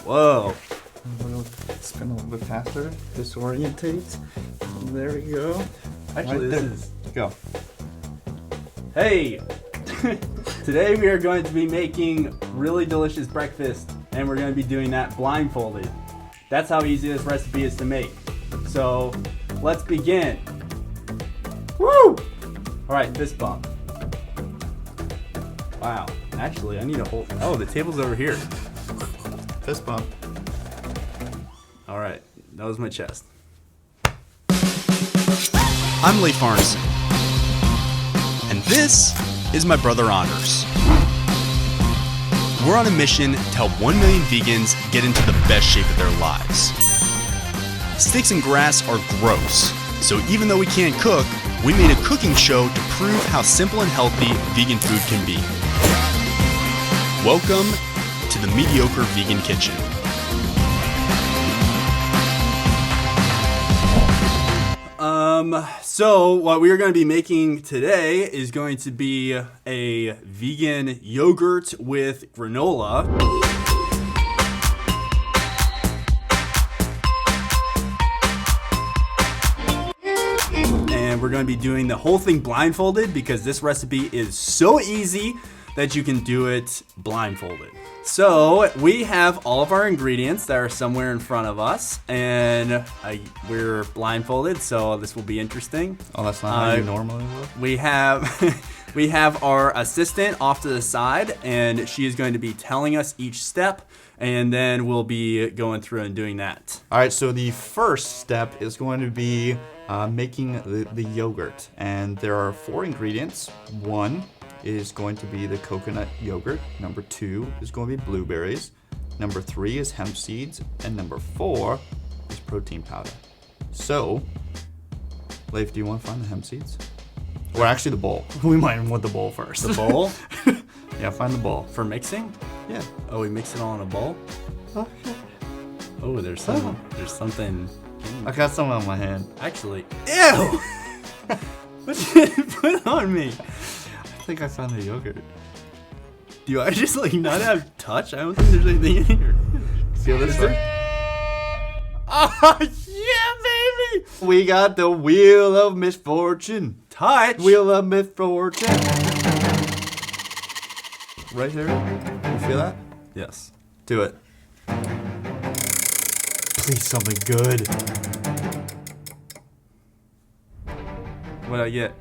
Whoa. Spin a little bit faster. Disorientate. There we go. Actually, right, this is... Go. Hey! Today we are going to be making really delicious breakfast, and we're going to be doing that blindfolded. That's how easy this recipe is to make. So, let's begin. Woo! Alright, fist bump. Wow. Actually, I need a whole... Oh, the table's over here. Fist bump. Alright, that was my chest. I'm Leif Arneson, and this is my brother Anders. We're on a mission to help 1 million vegans get into the best shape of their lives. Steaks and grass are gross, so even though we can't cook, we made a cooking show to prove how simple and healthy vegan food can be. Welcome to the Mediocre Vegan Kitchen. So what we're going to be making today is going to be a vegan yogurt with granola. And we're going to be doing the whole thing blindfolded because this recipe is so easy that you can do it blindfolded. So we have all of our ingredients that are somewhere in front of us, and we're blindfolded, so this will be interesting. Oh, that's not how you normally look? We have our assistant off to the side, and she is going to be telling us each step, and then we'll be going through and doing that. All right, so the first step is going to be making the yogurt, and there are 4 ingredients. 1 is going to be the coconut yogurt. Number 2 is going to be blueberries. Number 3 is hemp seeds. And number 4 is protein powder. So, Leif, do you want to find the hemp seeds? Or actually the bowl. We might want the bowl first. The bowl? Yeah, find the bowl. For mixing? Yeah. Oh, we mix it all in a bowl? Oh, Oh, there's something. I got some on my hand. Actually, ew! What did you put on me? I think I found the yogurt. Do I just not have touch? I don't think there's anything in here. Feel this one? Oh, yeah, baby! We got the wheel of misfortune. Touch? Wheel of misfortune. Right here. You feel that? Yes. Do it. Please, something good. What'd I get?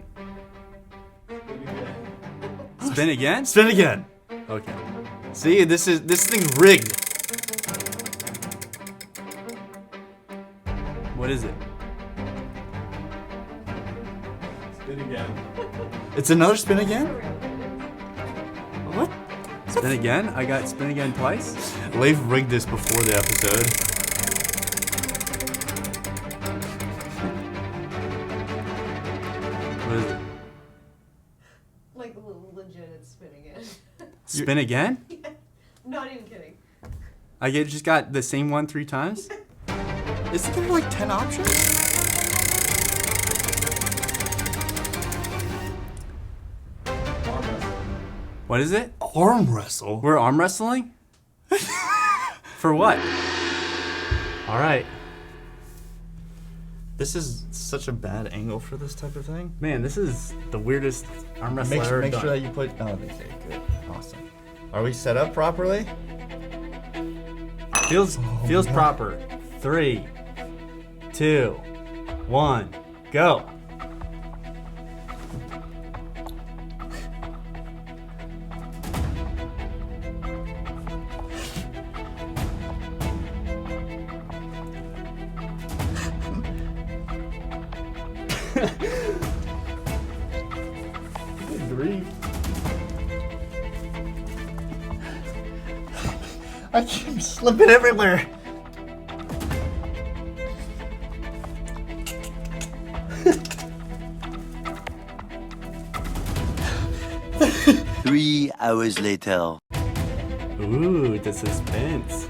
Spin again? Spin again. Okay. See, this thing's rigged. What is it? Spin again. It's another spin again? What? Spin again? I got spin again twice? Leif rigged this before the episode. What is it? Like legit, it's spin again. Spin again? Yeah. Not even kidding. I just got the same one 3 times? Isn't there like 10 options? What is it? Arm wrestle? We're arm wrestling? For what? Alright. This is such a bad angle for this type of thing. Man, this is the weirdest arm wrestle I've ever Make done. sure that you put... Oh, okay, good. Awesome. Are we set up properly? Feels proper. 3, 2, 1, go. Good grief. I keep slipping everywhere. Three hours later. Ooh, the suspense.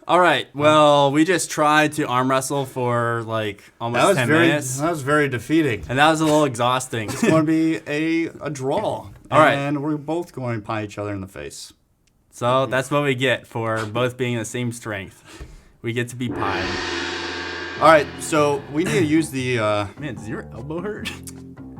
All right. Well, we just tried to arm wrestle for like almost 10 minutes. That was very defeating. And that was a little exhausting. It's going to be a draw. All right. And we're both going to pie each other in the face. So that's what we get for both being the same strength. We get to be pied. All right, so we need to use the... Man, does your elbow hurt?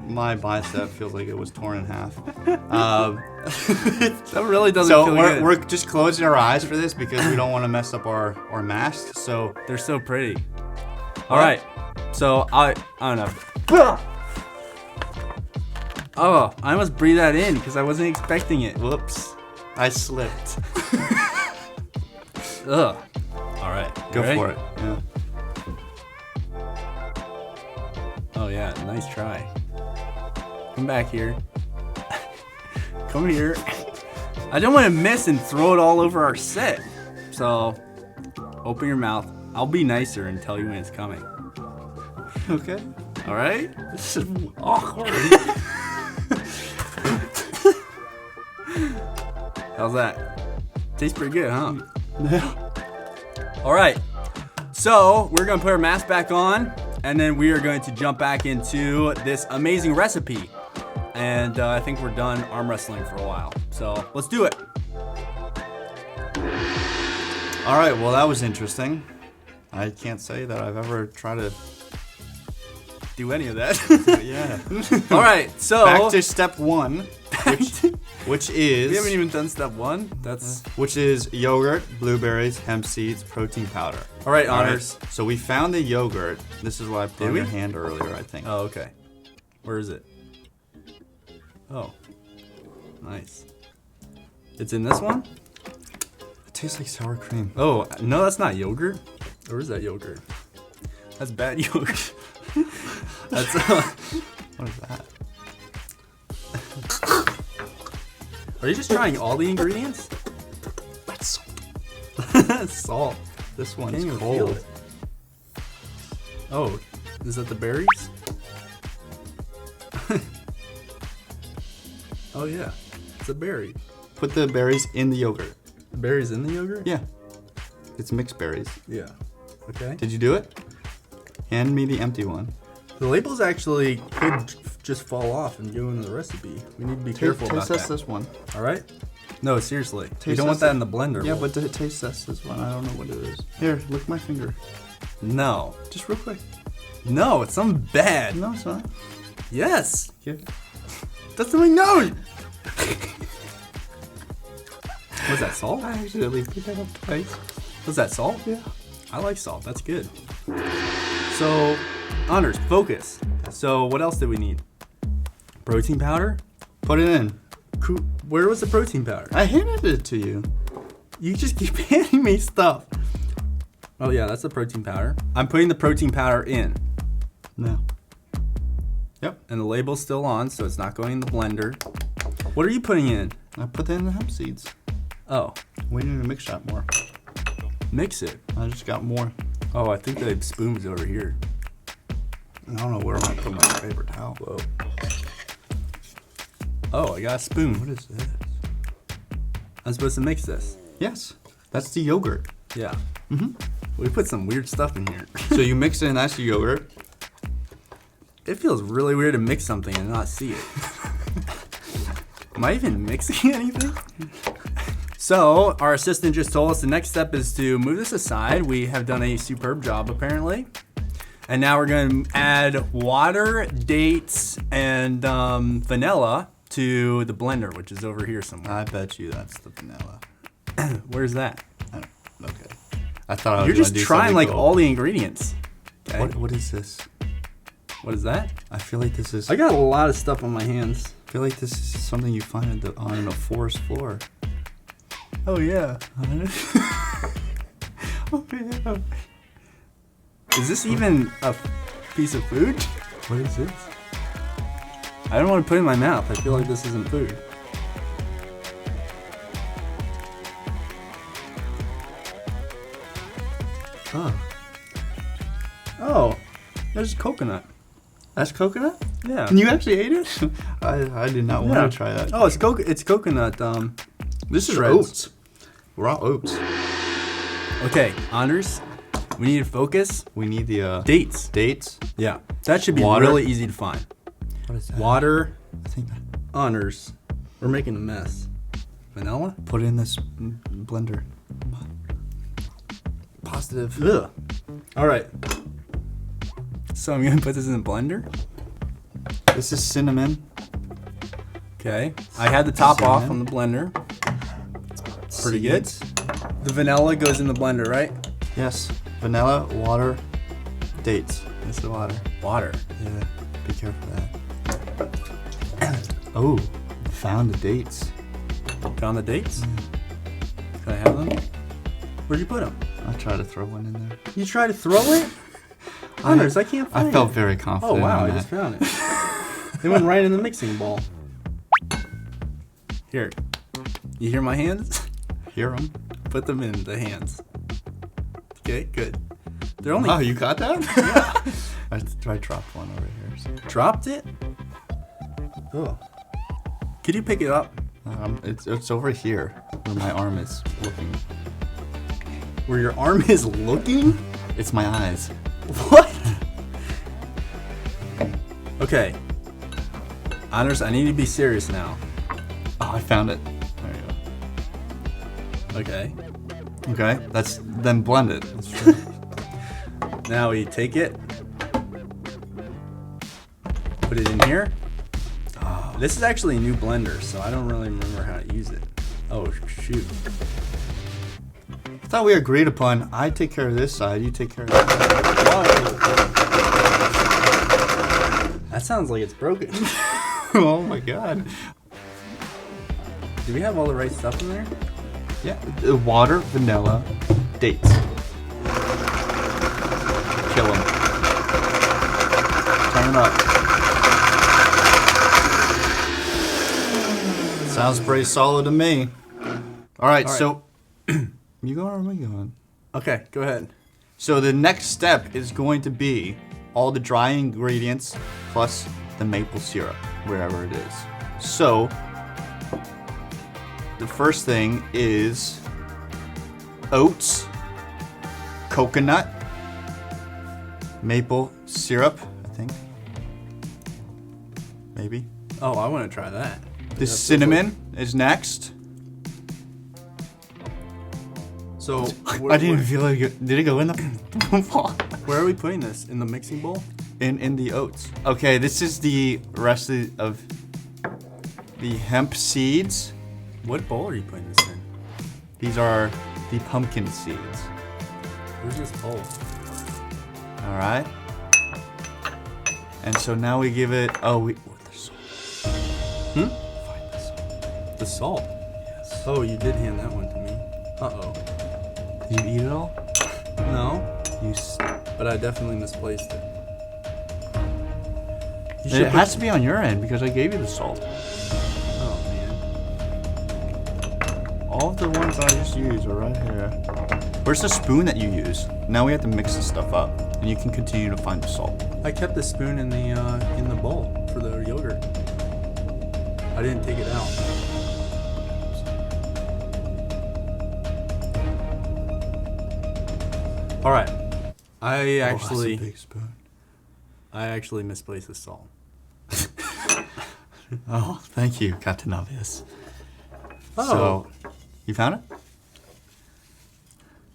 My bicep feels like it was torn in half. That really doesn't So feel good. we're just closing our eyes for this because we don't want to mess up our masks. So They're so pretty. All right. So I don't know. Oh, I almost breathed that in because I wasn't expecting it. Whoops. I slipped. Ugh. All right. Go for it. Yeah. Oh yeah, nice try. Come back here. Come here. I don't want to miss and throw it all over our set. So, open your mouth. I'll be nicer and tell you when it's coming. Okay. All right? This is awkward. How's that? Tastes pretty good, huh? Yeah. All right. So, we're going to put our mask back on, and then we are going to jump back into this amazing recipe. And I think we're done arm wrestling for a while. So, let's do it. All right. Well, that was interesting. I can't say that I've ever tried to. Do any of that. Yeah. All right. So, Back to step one, which is we haven't even done step one. That's which is yogurt, blueberries, hemp seeds, protein powder. all right, All right, honors. So we found the yogurt. This is what I put Did on we? your hand earlier, I think. Oh, okay. Where is it? Oh, nice. It's in this one? It tastes like sour cream. Oh, no, that's not yogurt. Or is that yogurt? That's bad yogurt. That's What is that? Are you just trying all the ingredients? That's Salt. This Can't one's even feel cold. it. Oh, is that the berries? Oh yeah, it's a berry. Put the berries in the yogurt. The berries in the yogurt? Yeah. It's mixed berries. Yeah. Okay. Did you do it? Hand me the empty one. The labels actually could just fall off and go into the recipe. We need to be careful about Taste that. this one. All right? No, seriously. You Taste don't want this- that in the blender. Yeah, bowl. but taste this one. I don't know what it is. Here, lick my finger. No. Just real quick. No, it's something bad. No, it's not. Yes. Here. That's something known. Was that salt? I accidentally picked that up twice. Was that salt? Yeah. I like salt. That's good. So, honors, focus. So, what else did we need? Protein powder? Put it in. Where was the protein powder? I handed it to you. You just keep handing me stuff. Oh yeah, that's the protein powder. I'm putting the protein powder in. No. Yep. And the label's still on, so it's not going in the blender. What are you putting in? I put that in the hemp seeds. Oh, We need to mix that more. mix it. I just got more. Oh, I think the spoon's over here. I don't know where I put my paper towel. Whoa. Oh, I got a spoon. What is this? I'm supposed to mix this. Yes. That's the yogurt. Yeah. Mm-hmm. We put some weird stuff in here. So you mix it and that's the yogurt. It feels really weird to mix something and not see it. Am I even mixing anything? So, our assistant just told us the next step is to move this aside. We have done a superb job, apparently. And now we're going to add water, dates, and vanilla to the blender, which is over here somewhere. I bet you that's the vanilla. Where's that? Okay. I thought I was You're gonna just do trying something like cool. all the ingredients. Okay. What is this? What is that? I feel like this is. I got a lot of stuff on my hands. I feel like this is something you find on a forest floor. Oh yeah. Oh yeah. Is this even a piece of food? What is this? I don't want to put it in my mouth. I feel like this isn't food. Oh. Oh, there's coconut. That's coconut? Yeah. And you actually ate it? I did not want Yeah. to try that. Oh, it's coconut. This is shreds. oats. Raw oats. Okay, Anders, we need to focus. We need the Dates. dates. Yeah, that should be Water. really easy to find. What is that? Water, I think that. Anders. We're making a mess. Vanilla? Put it in this blender. Positive. Ugh. All right. So I'm gonna put this in the blender. This is cinnamon. Okay. I had the top off on Cinnamon. the blender. Pretty good. Seeds. The vanilla goes in the blender, right? Yes. Vanilla, water, dates. That's the water. Water. Yeah. Be careful of that. Oh, found the dates. Found the dates? Can I have them? Where'd you put them? I'll try to throw one in there. You tried to throw it? Anders, I can't find it. I felt very Oh confident. wow, in I that. just found it. They went right in the mixing bowl. Here. You hear my hands? Hear them? Put them in the hands. Okay, good. They're only Oh, you got that? Yeah. I dropped one over here. So. dropped it. Oh. Could you pick it up? It's over here where my arm is looking. Where your arm is looking? It's my eyes. What? Okay. Anders, I need to be serious now. Oh, I found it. There you Okay. go. Okay, that's then blend it. Now we take it. Put it in here. Oh, this is actually a new blender, so I don't really remember how to use it. Oh, shoot. I thought we agreed upon I take care of this side, you take care of that. That sounds like it's broken. Oh my god. Do we have all the right stuff in there? Yeah, water, vanilla, dates. Kill them. Turn it up. Sounds pretty solid to me. All right, so you going or am I going? Okay, go ahead. So the next step is going to be all the dry ingredients plus the maple syrup, wherever it is. So the first thing is oats, coconut, maple syrup, I think. Maybe. Oh, I want to try that. The cinnamon is next. So, I didn't even feel like it. Did it go in the where are we putting this? In the mixing bowl? in the oats? Okay, this is the rest of the hemp seeds. What bowl are you putting this in? These are the pumpkin seeds. Where's this bowl? All right. And so now we give it. Oh, the salt. Hmm? Find the salt. The salt. Yes. Oh, you did hand that one to me. Uh-oh. Did you eat it all? No, but I definitely misplaced it. You It has to be on your end because I gave you the salt. Oh, man. All of the ones I just used are right here. Where's the spoon that you use? Now we have to mix this stuff up, and you can continue to find the salt. I kept the spoon in the bowl for the yogurt. I didn't take it out. All right. I That's a big spoon. misplaced the salt. Oh, thank you, Captain Obvious. Oh. So, you found it?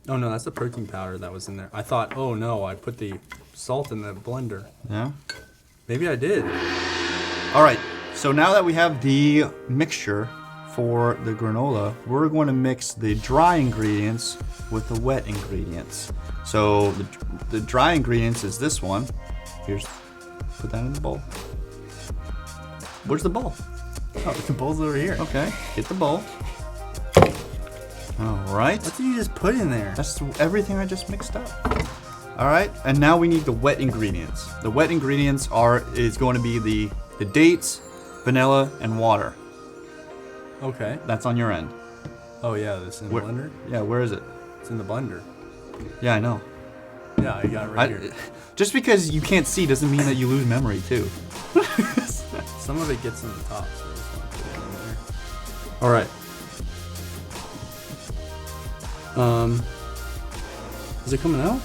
Oh no, that's the protein powder that was in there. I thought, oh no, I put the salt in the blender. Yeah. Maybe I did. All right. So now that we have the mixture for the granola, we're going to mix the dry ingredients with the wet ingredients. So the dry ingredients is this one. Put that in the bowl. Where's the bowl? Oh, the bowl's over here. Okay, get the bowl. All right. What did you just put in there? That's everything I just mixed up. All right, and now we need the wet ingredients. The wet ingredients is going to be the dates, vanilla, and water. Okay. That's on your end. Oh yeah, this in the blender? Yeah, where is it? It's in the blender. Yeah, I know. Yeah, I got it right here. Just because you can't see doesn't mean that you lose memory too. Some of it gets in the top, so I just want to put it in there. All right. Is it coming out?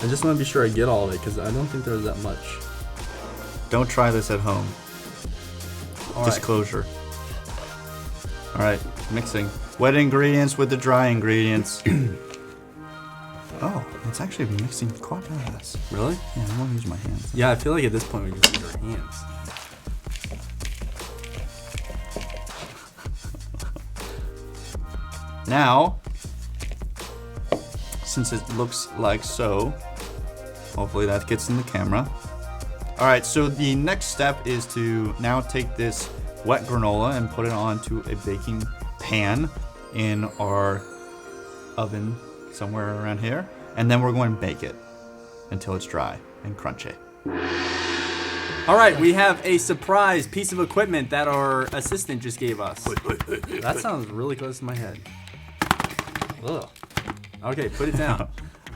I just want to be sure I get all of it because I don't think there's that much. Don't try this at home. All right. Disclosure. All right, mixing wet ingredients with the dry ingredients. Oh, it's actually mixing quite fast. Really? Yeah, I'm gonna use my hands. Yeah, I feel like at this point we just use our hands. Now, since it looks like so, hopefully that gets in the camera. All right, so the next step is to now take this wet granola and put it onto a baking pan in our oven somewhere around here. And then we're going to bake it until it's dry and crunchy. All right, we have a surprise piece of equipment that our assistant just gave us. That sounds really close to my head. Ugh. Okay, put it down.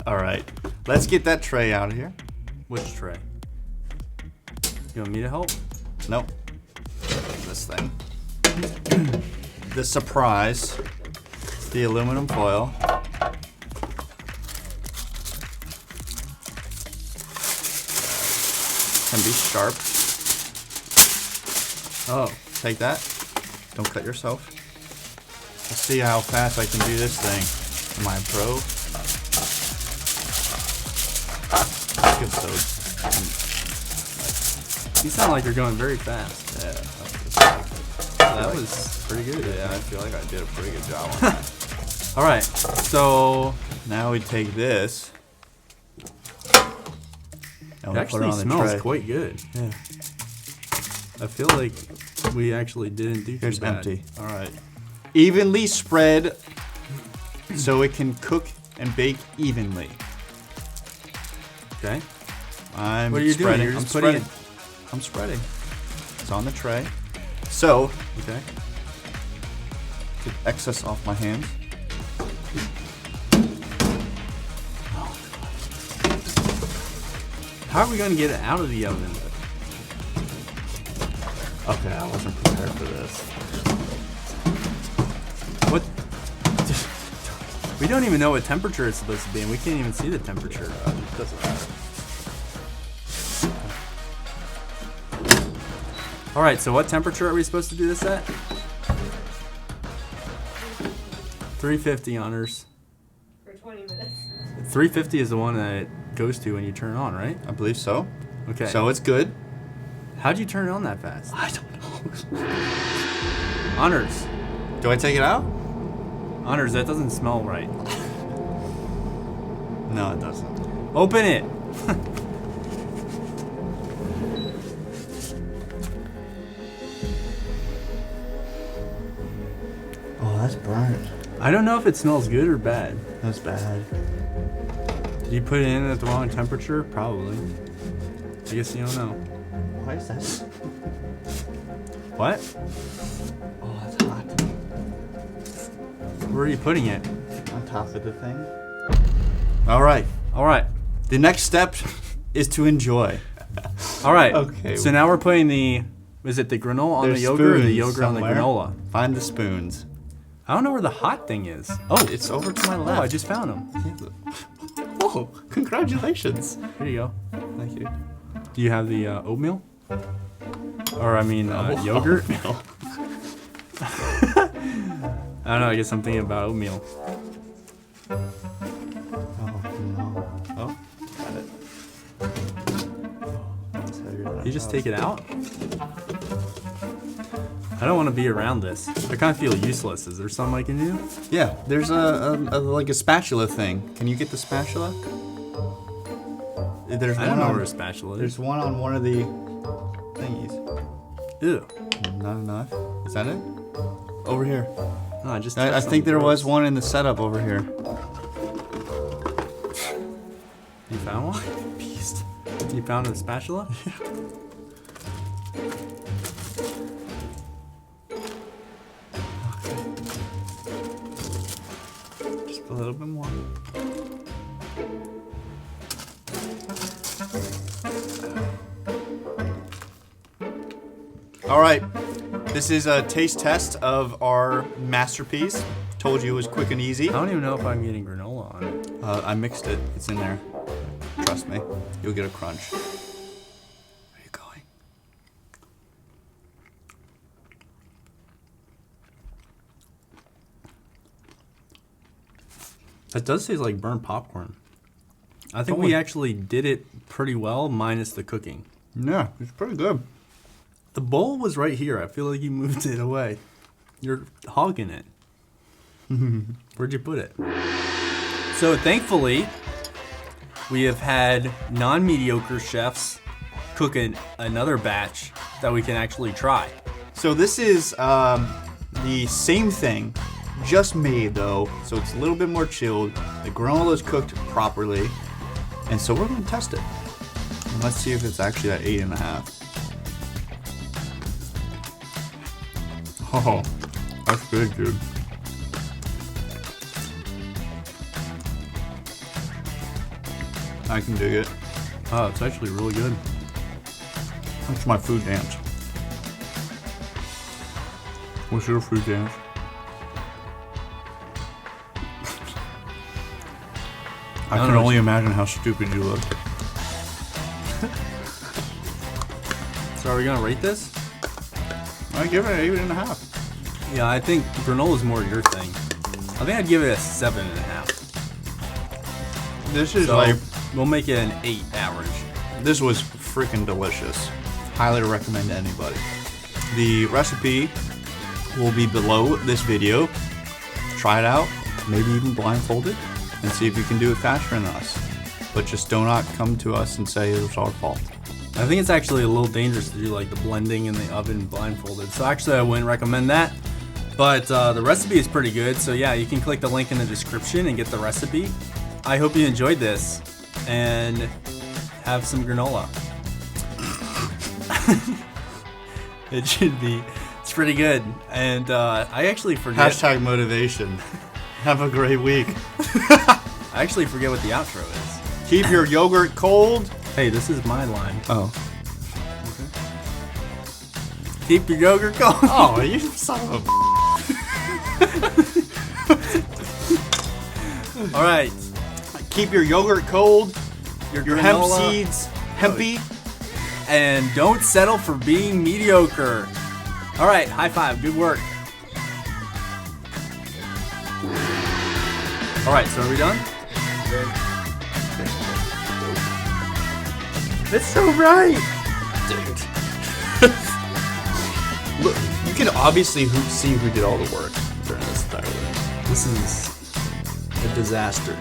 All right, let's get that tray out of here. Which tray? You want me to help? Nope. This thing. The surprise. The aluminum foil. Can be sharp. Oh, Take that. Don't cut yourself. Let's see how fast I can do this thing. Am I a pro? Good you sound like you're going very fast. Yeah. That was pretty good. Yeah, I feel like I did a pretty good job on that. All right, so Now we take this. And it we put actually on the smells tray. quite good. Yeah. I feel like we actually didn't do too Here's bad. empty. All right. Evenly spread so it can cook and bake evenly. Okay. I'm What are you doing? spreading. You're I'm just putting spreading. I'm spreading. It's on the tray. So, Okay. get excess off my hands. How are we going to get it out of the oven? Okay, I wasn't prepared for this. What? We don't even know what temperature it's supposed to be, and we can't even see the temperature. It doesn't matter. All right, so what temperature are we supposed to do this at? 350 honors. For 20 minutes. 350 is the one that it goes to when you turn it on, right? I believe so. Okay. So it's good. How'd you turn it on that fast? I don't know. Honors. Do I take it out? Honors, that doesn't smell right. No, it doesn't. Open it. Oh, that's burnt. I don't know if it smells good or bad. That's bad. Did you put it in at the wrong temperature? Probably. I guess you don't know. Why is that? What? Oh, that's hot. Where are you putting it? On top of the thing. All right. All right. The next step is to enjoy. All right. Okay. So now we're putting the, is it the granola on the There's yogurt or the spoons yogurt on the somewhere. granola? Find the spoons. I don't know where the hot thing is. Oh, It's over to my oh, left. I just found them. Oh, congratulations. Here you go. Thank you. Do you have the oatmeal? Or I mean yogurt? Oatmeal. I don't know. I guess I'm thinking about oatmeal. Oh, no. Oh, got it. That's heavier than I You just thought. take it out? I don't want to be around this. I kind of feel useless. Is there something I can do? Yeah, there's a like a spatula thing. Can you get the spatula? There's I one don't know on, where a spatula is. There's one on one of the thingies. Ew. Not enough. Is that it? Over here. No, I just. I touched think there something was gross. one in the setup over here. You found one? Beast. You found a spatula? Just a little bit more. All right. This is a taste test of our masterpiece. Told you it was quick and easy. I don't even know if I'm getting granola on it. I mixed it. It's in there. Trust me. You'll get a crunch. Where are you going? That does taste like burnt popcorn. I think Oh, we it- actually did it pretty well, minus the cooking. Yeah, it's pretty good. The bowl was right here. I feel like you moved it away. You're hogging it. Where'd you put it? So thankfully, we have had non-mediocre chefs cook another batch that we can actually try. So this is the same thing, just made though. So it's a little bit more chilled. The granola is cooked properly. And so we're going to test it. And let's see if it's actually at 8.5. Oh, that's good, dude. I can dig it. Oh, it's actually really good. That's my food dance. What's your food dance? I don't can know. only imagine how stupid you look. So are we gonna rate this? I give it an 8.5. Yeah, I think granola's more your thing. I think I'd give it a 7.5. This is So like, we'll make it an 8 average. this was freaking delicious. Highly recommend to anybody. The recipe will be below this video. Try it out, maybe even blindfolded, and see if you can do it faster than us. But just do not come to us and say it was our fault. I think it's actually a little dangerous to do like the blending in the oven blindfolded. So actually I wouldn't recommend that. But the recipe is pretty good. So yeah, you can click the link in the description and get the recipe. I hope you enjoyed this and have some granola. It should be. It's pretty good. And I actually forget. Hashtag motivation. Have a great week. I actually forget what the outro is. Keep your yogurt cold. Hey, this is my line. Oh. Keep your yogurt cold. Oh, you son of a... All right. Keep your yogurt cold. Your hemp granola. seeds hempy. And don't settle for being mediocre. All right, high five. Good work. All right, so are we done? It's so right. Look, you can obviously see who did all the work during this entire thing. This is a disaster.